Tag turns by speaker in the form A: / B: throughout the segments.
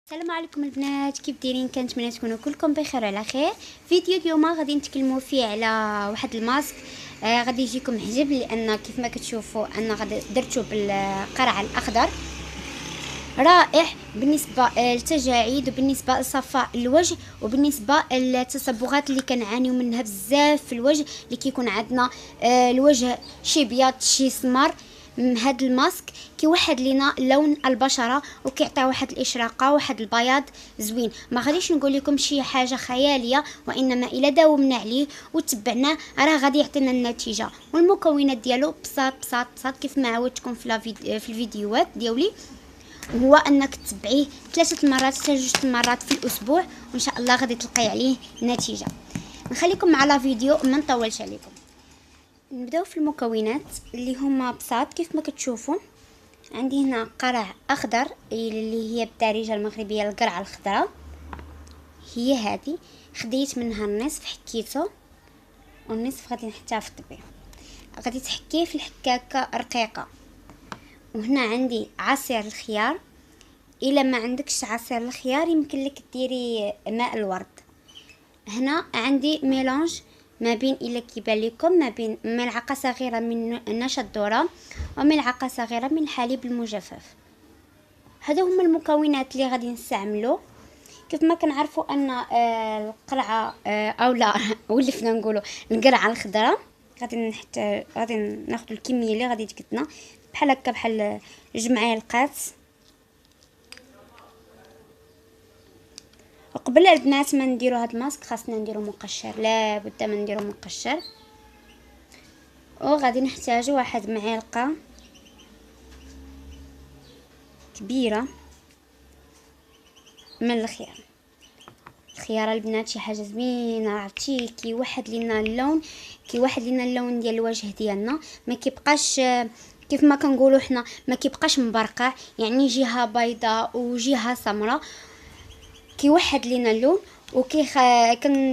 A: السلام عليكم البنات، كيف دايرين؟ كنتمنى تكونوا كلكم بخير وعلى خير. فيديو اليوم غادي نتكلموا فيه على واحد الماسك غادي يجيكم عجب، لان كيف ما كتشوفوا انا غادي درتو بالقرع الاخضر. رائع بالنسبه للتجاعيد وبالنسبه لصفاء الوجه وبالنسبه للتصبغات اللي كنعانيو منها بزاف في الوجه، اللي كيكون عندنا الوجه شي بياض شي سمر. هاد الماسك كيوحد لينا لون البشره وكيعطي واحد الاشراقه واحد البياض زوين. ما غاديش نقول لكم شي حاجه خياليه، وانما الا داومنا عليه وتبعناه راه غادي يعطينا النتيجه. والمكونات ديالو بساط كيف ما عودتكم في الفيديوهات ديالي، هو انك تتبعيه 3 مرات حتى 2 مرات في الاسبوع، وان شاء الله غادي تلقاي عليه نتيجه. نخليكم مع لا فيديو ما نطولش عليكم. نبداو في المكونات اللي هما بساط كيف ما كتشوفوا. عندي هنا قرع اخضر اللي هي بالدارجه المغربيه القرعه الخضراء، هي هذه. خديت منها النصف حكيته والنصف غادي نحتفظ به. غادي تحكيه في الحكاكه رقيقه. وهنا عندي عصير الخيار، الا ما عندكش عصير الخيار يمكن لك ديري ماء الورد. هنا عندي ميلانج ما بين الا كيبان لكم ما بين ملعقه صغيره من نشا الذره وملعقه صغيره من الحليب المجفف. هذا هما المكونات اللي غادي نستعملو. كيف ما كنعرفوا ان القرعه او لا ولفنا نقولوا القرعه الخضراء غادي ناخذ الكميه اللي غادي تقدنا بحال هكا، بحال جمعيه القاس. وقبل البنات ما نديروا هاد الماسك خاصنا نديروا مقشر، لا بد ما نديروا مقشر. وغادي نحتاجوا واحد معلقه كبيره من الخيار. الخيار البنات شي حاجه زوينه، عرفتي كيوحد لينا اللون ديال الوجه ديالنا. ما كيبقاش كيف ما كنقولوا حنا ما كيبقاش مبرقع، يعني جهه بيضاء وجهه سمراء. كيوحد لينا اللون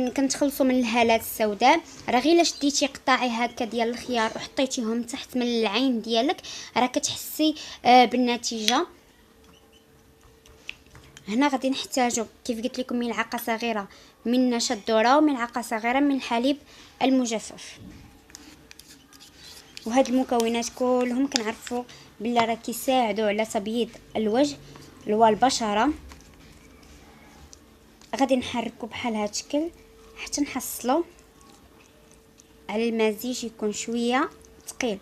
A: كنتخلصوا من الهالات السوداء. راه غير الا شديتي قطاعي هكا ديال الخيار وحطيتيهم تحت من العين ديالك راه كتحسي بالنتيجه. هنا غادي نحتاجو كيف قلت لكم ملعقه صغيره من نشا الذره وملعقه صغيره من الحليب المجفف. وهاد المكونات كلهم كنعرفوا بلا راه كيساعدوا على تبييض الوجه والبشره. غادي نحركو بحال هاد الشكل حتى نحصلو على المزيج يكون شويه ثقيل.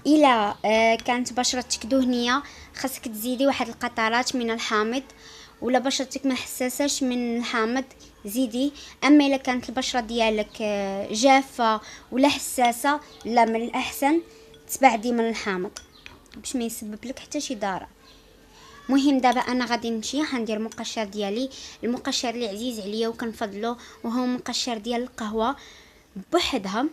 A: الا كانت بشرتك دهنيه خاصك تزيدي واحد القطرات من الحامض، ولا بشرتك ما حساساش من الحامض زيدي. اما الا كانت البشره ديالك جافه ولا حساسه لا، من الاحسن تبعدي من الحامض باش ما يسبب لك حتى شي ضرر. مهم دابا انا غادي نمشي هندير مقشر ديالي، المقشر اللي عزيز عليا وكنفضلو وهو مقشر ديال القهوه بوحدها،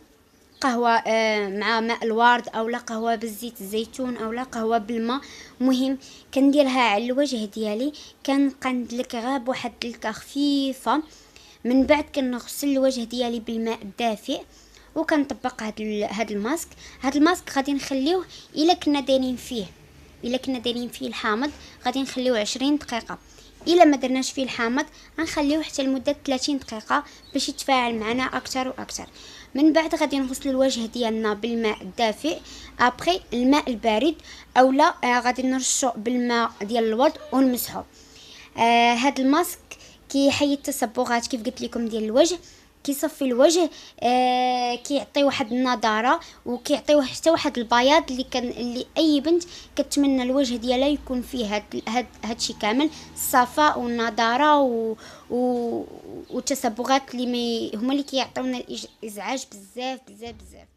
A: قهوه مع ماء الورد او لا قهوه بالزيت الزيتون او لا قهوه بالماء. مهم كنديرها على الوجه ديالي، كنقندلك غير بواحد الدلكه خفيفه. من بعد كنغسل الوجه ديالي بالماء الدافئ وكنطبق هاد الماسك. هاد الماسك غادي نخليوه الا كنا دايرين فيه الحامض غادي نخليوه 20 دقيقه. الا ما درناش فيه الحامض غنخليوه حتى لمده 30 دقيقه باش يتفاعل معنا اكثر واكثر. من بعد غادي نغسل الوجه ديالنا بالماء الدافئ، ابري الماء البارد اولا غادي نرشو بالماء ديال الورد ونمسحو. هاد الماسك كيحيد التصبغات كيف قلت لكم ديال الوجه، كيصفي الوجه، كيعطي واحد النضاره وكيعطي حتى واحد البياض اللي اي بنت كتمنى الوجه ديالها يكون فيه هادشي كامل، الصفاء والنضاره والتصبغات اللي هما اللي كيعطيونا الازعاج بزاف بزاف بزاف.